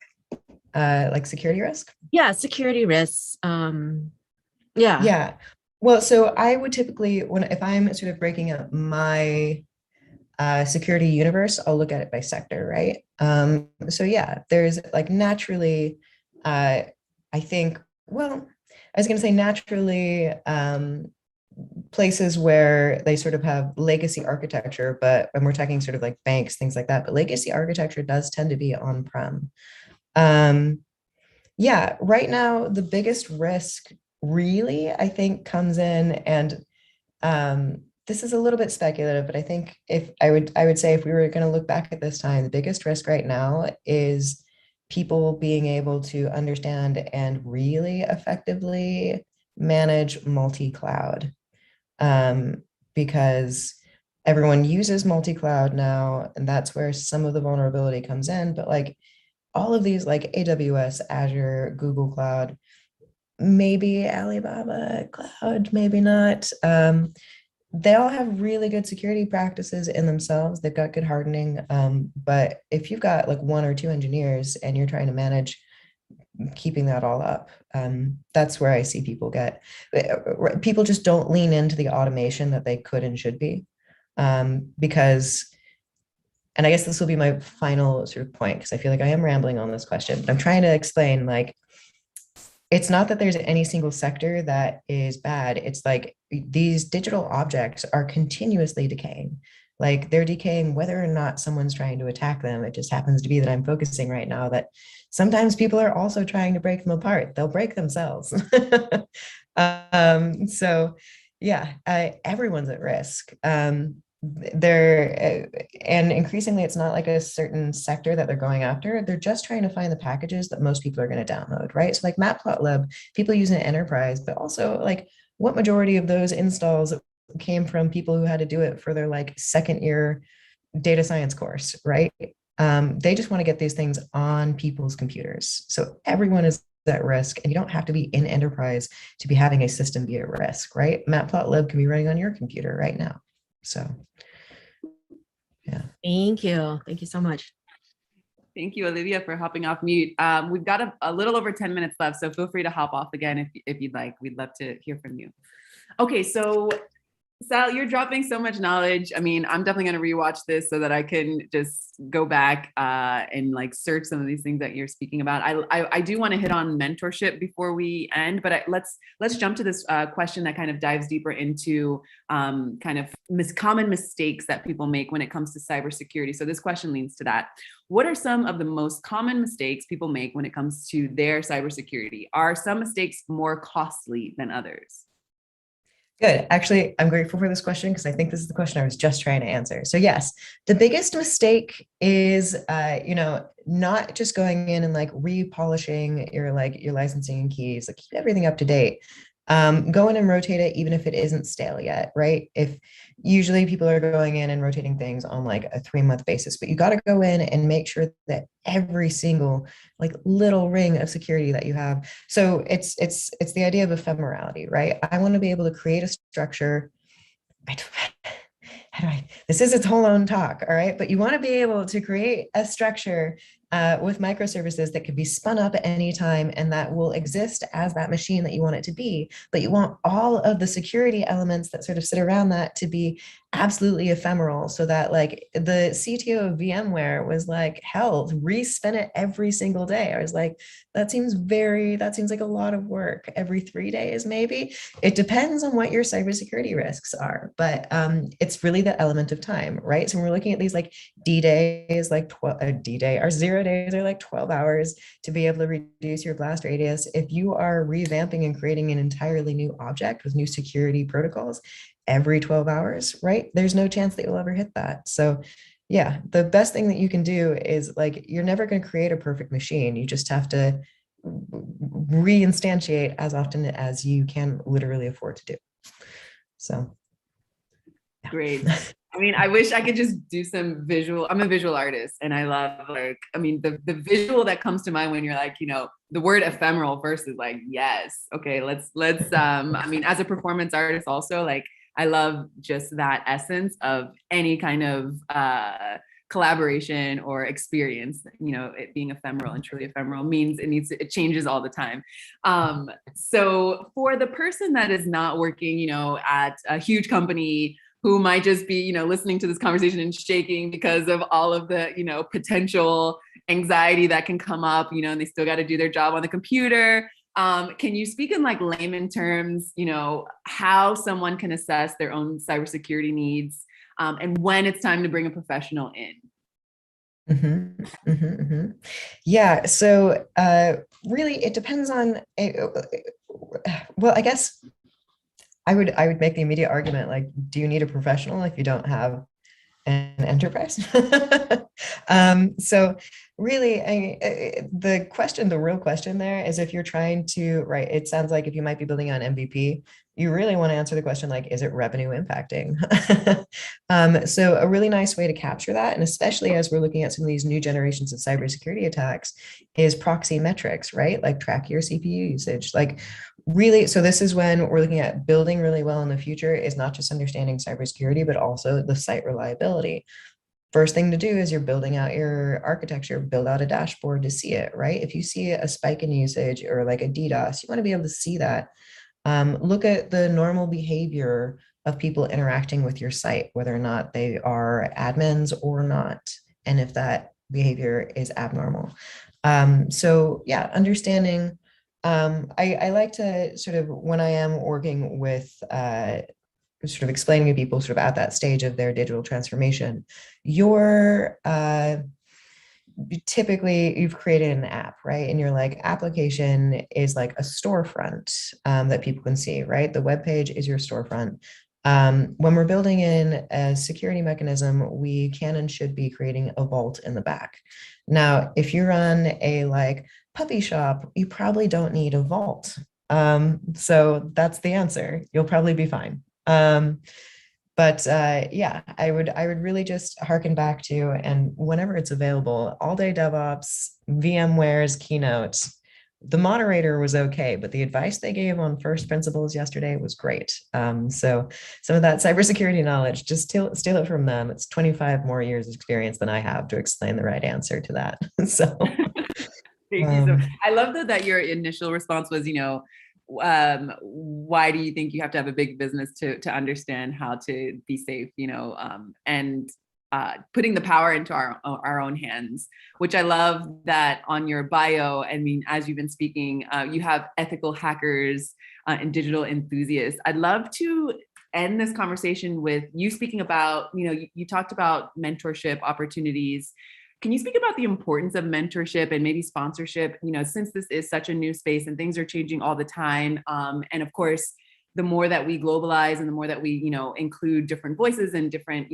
Like security risk? Yeah, security risks. Yeah. Yeah. Well, so I would typically, if I'm sort of breaking up my security universe, I'll look at it by sector, right? So yeah, there's like naturally, I think, well, I was going to say naturally places where they sort of have legacy architecture, but when we're talking sort of like banks, things like that, but legacy architecture does tend to be on-prem. Yeah, right now, the biggest risk really, I think, comes in, and this is a little bit speculative, but I think if I would say if we were going to look back at this time, the biggest risk right now is people being able to understand and really effectively manage multi-cloud, because everyone uses multi-cloud now, and that's where some of the vulnerability comes in. But like all of these, like AWS, Azure, Google Cloud, maybe Alibaba Cloud, maybe not. They all have really good security practices in themselves. They've got good hardening. But if you've got like one or two engineers and you're trying to manage keeping that all up, that's where I see people people just don't lean into the automation that they could and should be. Because, and I guess this will be my final sort of point, because I feel like I am rambling on this question, but I'm trying to explain, like, it's not that there's any single sector that is bad. It's like these digital objects are continuously decaying. Like they're decaying whether or not someone's trying to attack them. It just happens to be that I'm focusing right now that sometimes people are also trying to break them apart. They'll break themselves. So yeah, everyone's at risk. And increasingly it's not like a certain sector that they're going after. They're just trying to find the packages that most people are going to download, right? So like Matplotlib, people use an enterprise, but also like what majority of those installs came from people who had to do it for their like second year data science course, right? They just want to get these things on people's computers. So everyone is at risk, and you don't have to be in enterprise to be having a system be at risk, right? Matplotlib can be running on your computer right now. So, yeah. Thank you. Thank you so much. Thank you, Olivia, for hopping off mute. We've got a little over 10 minutes left, so feel free to hop off again if you'd like. We'd love to hear from you. Okay, so Sal, you're dropping so much knowledge. I mean, I'm definitely going to rewatch this so that I can just go back and like search some of these things that you're speaking about. I do want to hit on mentorship before we end, but let's jump to this question that kind of dives deeper into kind of common mistakes that people make when it comes to cybersecurity. So this question leans to that. What are some of the most common mistakes people make when it comes to their cybersecurity? Are some mistakes more costly than others? Good. Actually, I'm grateful for this question because I think this is the question I was just trying to answer. So yes, the biggest mistake is, not just going in and like repolishing your licensing and keys, like keep everything up to date. Go in and rotate it even if it isn't stale yet, right? If usually people are going in and rotating things on like a 3-month basis, but you got to go in and make sure that every single like little ring of security that you have. So it's the idea of ephemerality, right? I want to be able to create a structure. This is its whole own talk, all right? But you want to be able to create a structure with microservices that could be spun up at any time and that will exist as that machine that you want it to be. But you want all of the security elements that sort of sit around that to be absolutely ephemeral, so that like the CTO of VMware was like, hell, respin it every single day. I was like, that seems like a lot of work. Every 3 days, maybe. It depends on what your cybersecurity risks are, but it's really the element of time, right? So when we're looking at these like D-days, like D-day, our 0 days are like 12 hours to be able to reduce your blast radius. If you are revamping and creating an entirely new object with new security protocols every 12 hours, right? There's no chance that you'll ever hit that. So yeah, the best thing that you can do is like, you're never going to create a perfect machine. You just have to reinstantiate as often as you can literally afford to do. So. Yeah. Great. I mean, I wish I could just do some visual. I'm a visual artist and I love the visual that comes to mind when you're like, the word ephemeral first is like, yes. Okay, let's I mean, as a performance artist also, like I love just that essence of any kind of collaboration or experience. It being ephemeral and truly ephemeral means it changes all the time. So for the person that is not working, at a huge company, who might just be, listening to this conversation and shaking because of all of the, potential anxiety that can come up, and they still got to do their job on the computer. Can you speak in like layman terms, how someone can assess their own cybersecurity needs, and when it's time to bring a professional in? Yeah. So really, it depends on. Well, I guess I would make the immediate argument, like, do you need a professional if you don't have an enterprise? So really, the real question there is, if you're trying to, right, it sounds like if you might be building on MVP, you really want to answer the question, like, is it revenue impacting? So a really nice way to capture that, and especially as we're looking at some of these new generations of cybersecurity attacks, is proxy metrics, right? Like track your CPU usage. Like really, so this is when we're looking at building really well in the future, is not just understanding cybersecurity, but also the site reliability. First thing to do is you're building out your architecture, build out a dashboard to see it, right? If you see a spike in usage or like a DDoS, you want to be able to see that. Look at the normal behavior of people interacting with your site, whether or not they are admins or not, and if that behavior is abnormal. So yeah, understanding. I like to sort of, when I am working with sort of explaining to people sort of at that stage of their digital transformation, typically you've created an app, right? And your like application is like a storefront that people can see, right? The web page is your storefront. When we're building in a security mechanism, we can and should be creating a vault in the back. Now, if you run a like puppy shop, you probably don't need a vault. So that's the answer. You'll probably be fine. But yeah, I would really just harken back to, and whenever it's available, all day DevOps, VMware's keynote. The moderator was okay, but the advice they gave on first principles yesterday was great. So some of that cybersecurity knowledge, just steal it from them. It's 25 more years of experience than I have to explain the right answer to that. So Thank you. So I love that your initial response was, why do you think you have to have a big business to understand how to be safe, and putting the power into our own hands, which I love that on your bio. I mean, as you've been speaking, you have ethical hackers and digital enthusiasts. I'd love to end this conversation with you speaking about, you talked about mentorship opportunities. Can you speak about the importance of mentorship and maybe sponsorship, since this is such a new space and things are changing all the time. And of course, the more that we globalize and the more that we, include different voices and different,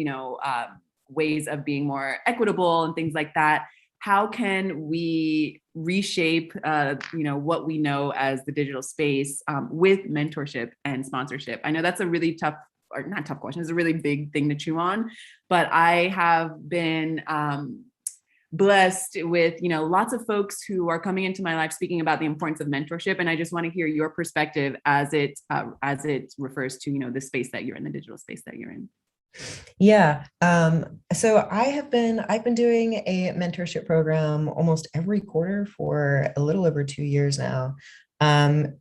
ways of being more equitable and things like that, how can we reshape, what we know as the digital space with mentorship and sponsorship? I know that's a really tough, or not tough question, it's a really big thing to chew on, but I have been blessed with, lots of folks who are coming into my life speaking about the importance of mentorship. And I just want to hear your perspective as it refers to, the space that you're in, the digital space that you're in. Yeah. So I've been doing a mentorship program almost every quarter for a little over 2 years now. I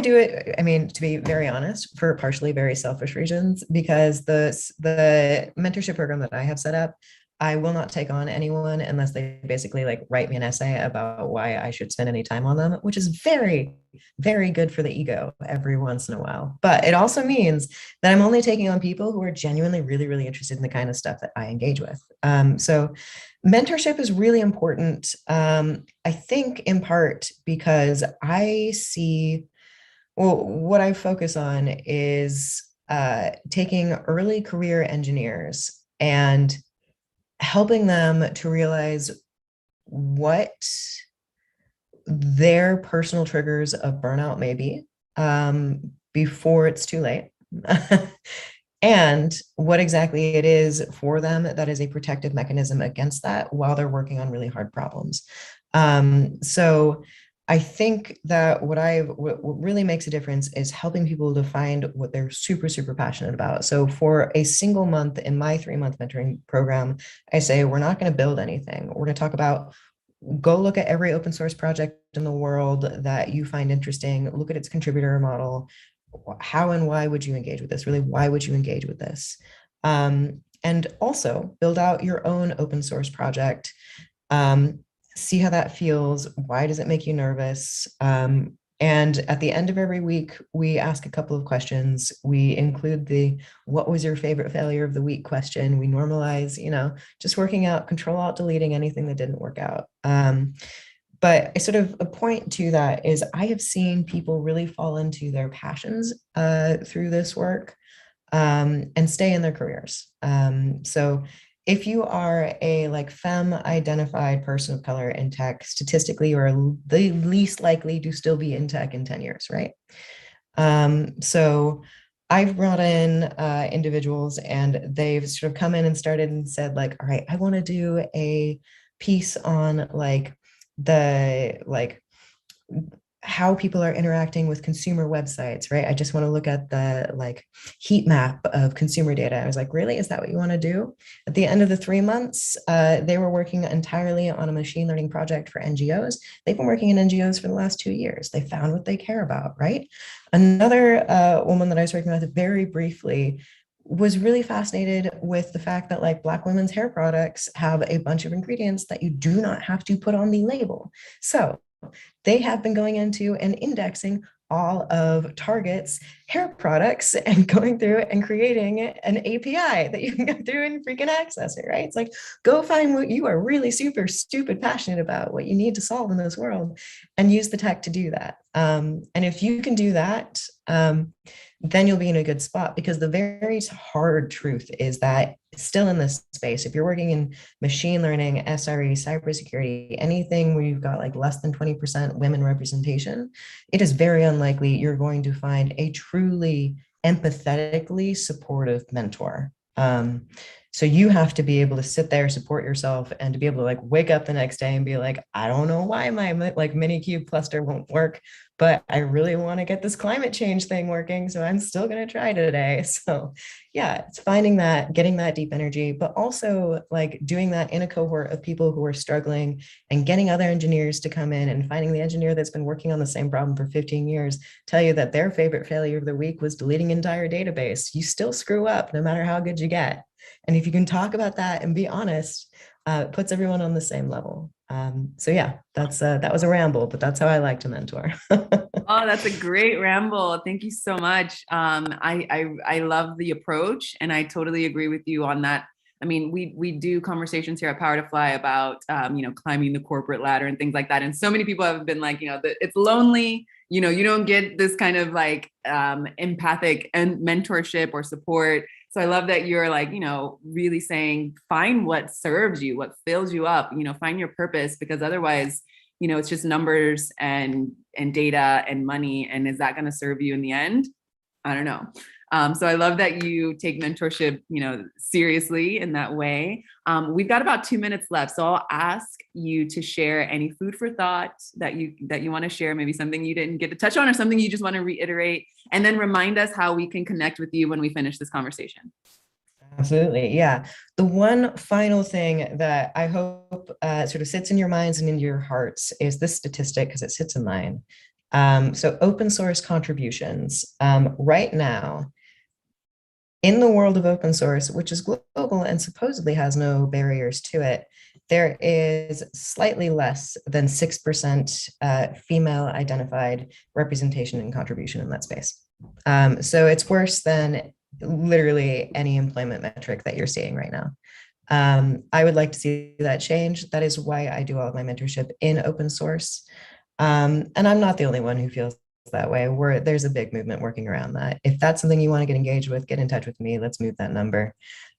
do it, I mean, to be very honest, for partially very selfish reasons, because the mentorship program that I have set up, I will not take on anyone unless they basically like write me an essay about why I should spend any time on them, which is very, very good for the ego every once in a while. But it also means that I'm only taking on people who are genuinely really, really interested in the kind of stuff that I engage with. So mentorship is really important, I think in part because I see, well, what I focus on is taking early career engineers and helping them to realize what their personal triggers of burnout may be before it's too late, and what exactly it is for them that is a protective mechanism against that while they're working on really hard problems. So I think that what really makes a difference is helping people to find what they're super, super passionate about. So for a single month in my 3-month mentoring program, I say, we're not going to build anything. We're going to talk about, go look at every open source project in the world that you find interesting, look at its contributor model. How and why would you engage with this? Really, why would you engage with this? And also build out your own open source project. See how that feels. Why does it make you nervous? And at the end of every week, we ask a couple of questions. We include the "what was your favorite failure of the week" question. We normalize, just working out, Control-Alt-Deleting anything that didn't work out. But sort of a point to that is I have seen people really fall into their passions through this work and stay in their careers. So if you are a femme identified person of color in tech, statistically, you are the least likely to still be in tech in 10 years, right? So I've brought in individuals and they've sort of come in and started and said all right, I want to do a piece on how people are interacting with consumer websites, right? I just want to look at the heat map of consumer data. I was like, really? Is that what you want to do? At the end of the 3 months, they were working entirely on a machine learning project for NGOs. They've been working in NGOs for the last 2 years. They found what they care about, right? Another woman that I was working with very briefly was really fascinated with the fact that Black women's hair products have a bunch of ingredients that you do not have to put on the label. So they have been going into and indexing all of Target's hair products and going through and creating an API that you can go through and freaking access it, right? It's go find what you are really super stupid passionate about, what you need to solve in this world, and use the tech to do that. And if you can do that, then you'll be in a good spot, because the very hard truth is that still in this space, if you're working in machine learning, SRE, cybersecurity, anything where you've got less than 20% women representation, it is very unlikely you're going to find a truly empathetically supportive mentor. So you have to be able to sit there, support yourself, and to be able to like wake up the next day and be like, I don't know why my like mini cube cluster won't work, but I really want to get this climate change thing working. So I'm still going to try today. So yeah, it's finding that, getting that deep energy, but also like doing that in a cohort of people who are struggling and getting other engineers to come in and finding the engineer that's been working on the same problem for 15 years tell you that their favorite failure of the week was deleting an entire database. You still screw up no matter how good you get. And if you can talk about that and be honest, it puts everyone on the same level. So yeah, that was a ramble, but that's how I like to mentor. Oh, that's a great ramble. Thank you so much. I love the approach, and I totally agree with you on that. I mean, we do conversations here at Power to Fly about climbing the corporate ladder and things like that. And so many people have been like, it's lonely. You don't get this kind of like empathic and mentorship or support. So I love that you're like, really saying, find what serves you, what fills you up, find your purpose, because otherwise, it's just numbers and data and money. And is that going to serve you in the end? I don't know. So I love that you take mentorship, seriously in that way. We've got about 2 minutes left. So I'll ask you to share any food for thought that you want to share, maybe something you didn't get to touch on or something you just want to reiterate, and then remind us how we can connect with you when we finish this conversation. Absolutely. Yeah. The one final thing that I hope sort of sits in your minds and in your hearts is this statistic, because it sits in mine. So open source contributions right now in the world of open source, which is global and supposedly has no barriers to it, there is slightly less than 6% female identified representation and contribution in that space. So it's worse than literally any employment metric that you're seeing right now. I would like to see that change. That is why I do all of my mentorship in open source. And I'm not the only one who feels that way. There's a big movement working around that. If that's something you want to get engaged with, get in touch with me. Let's move that number.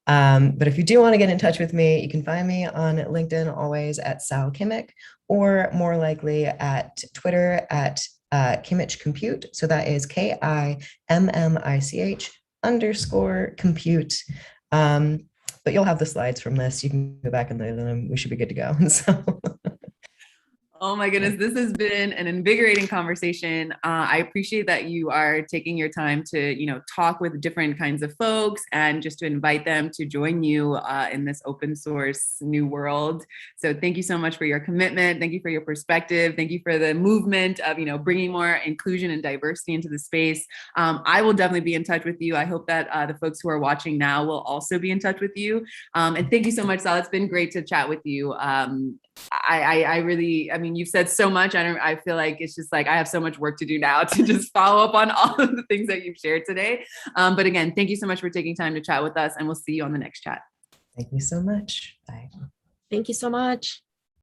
But if you do want to get in touch with me, you can find me on LinkedIn always at Sal Kimmich, or more likely at Twitter at Kimmich Compute. So that is KIMMICH_compute. But you'll have the slides from this. You can go back and load them. We should be good to go. So. Oh my goodness, this has been an invigorating conversation. I appreciate that you are taking your time to, talk with different kinds of folks and just to invite them to join you in this open source new world. So thank you so much for your commitment. Thank you for your perspective. Thank you for the movement of, bringing more inclusion and diversity into the space. I will definitely be in touch with you. I hope that the folks who are watching now will also be in touch with you. And thank you so much, Sal. It's been great to chat with you. I really, you've said so much. I feel like it's just like I have so much work to do now to just follow up on all of the things that you've shared today. But again, thank you so much for taking time to chat with us, and we'll see you on the next chat. Thank you so much. Bye. Thank you so much.